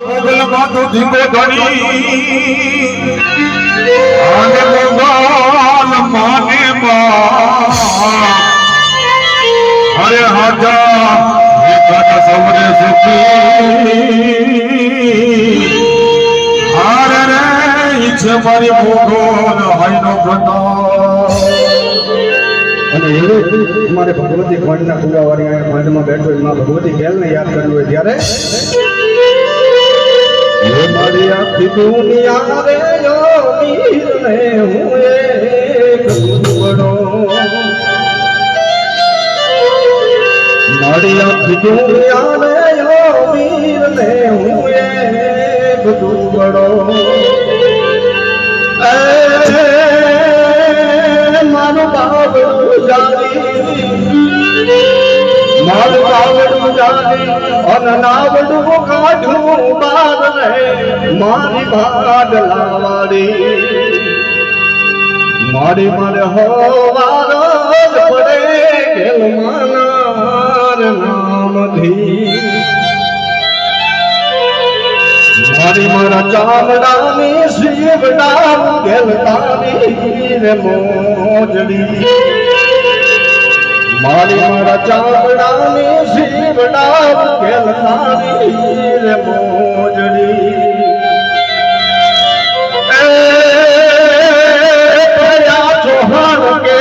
મોગલમાં તો ધીંગો ધણી અને મોગલ માને અરે હાજા એકાદ સૌરે સુખી હારે રે ઈચ્છે મારી મોગલ હાઈનો પ્રતાપ અને અમારે ભગવતી ખંડના પૂજાવાળી અહીંયા ખંડમાં બેઠો એમાં ભગવતી ખેલને યાદ કરવું હોય ત્યારે મારી આખી દુનિયા રે મીરને હું એક દુબળો મારી આખી દુનિયા રે મીરને હું એક દુબળો મારું બાબડું જાની અને નાવડું કાઢું બાર રે મારી ભાડ લાવાડી મારી મારે હોવારો પડે ખેલ માનાર નામથી મારી મારા ચામડાની શિવડા ગેલતાની રે મોજડી મારી મારા ચામડાની શિવડા ગેલતાની રે મોજડી પડ્યા ચોહણ કે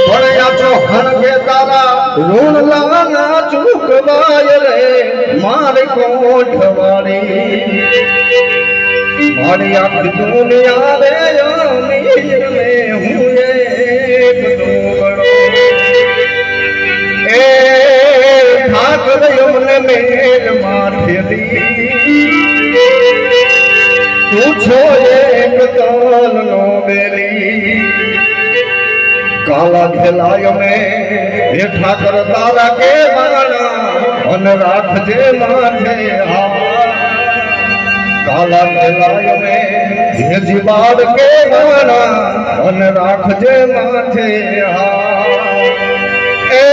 પડ્યા ચોહણ કે તારા ઋણ લાના ચૂકવાય રે મારી કોઠવાડી મારી આખી દુનિયા રે મીર મે હું એક દોબડો એ ઠાકર યમને મેલ માથેથી તું છો એક તલ નો બેલી કાલા ખેલાય મેં હે ઠાકર તારા કે માણા અન રાખજે માથે કાલા ખેલાય મેં હે જીવાડ કે માણા અન રાખજે માથે એ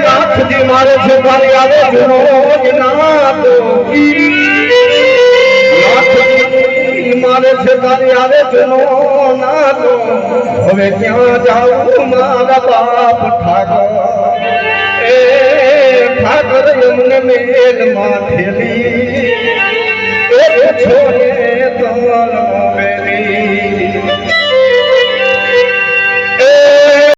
નાથજી મારે છે મારી આવે જુનો નાતો મારે છે તારી આવે જુનો નાતો હવે ક્યાં જાઉં મારા બાપ ઠાકર એ ઠાકર યમને મેલ માથેલી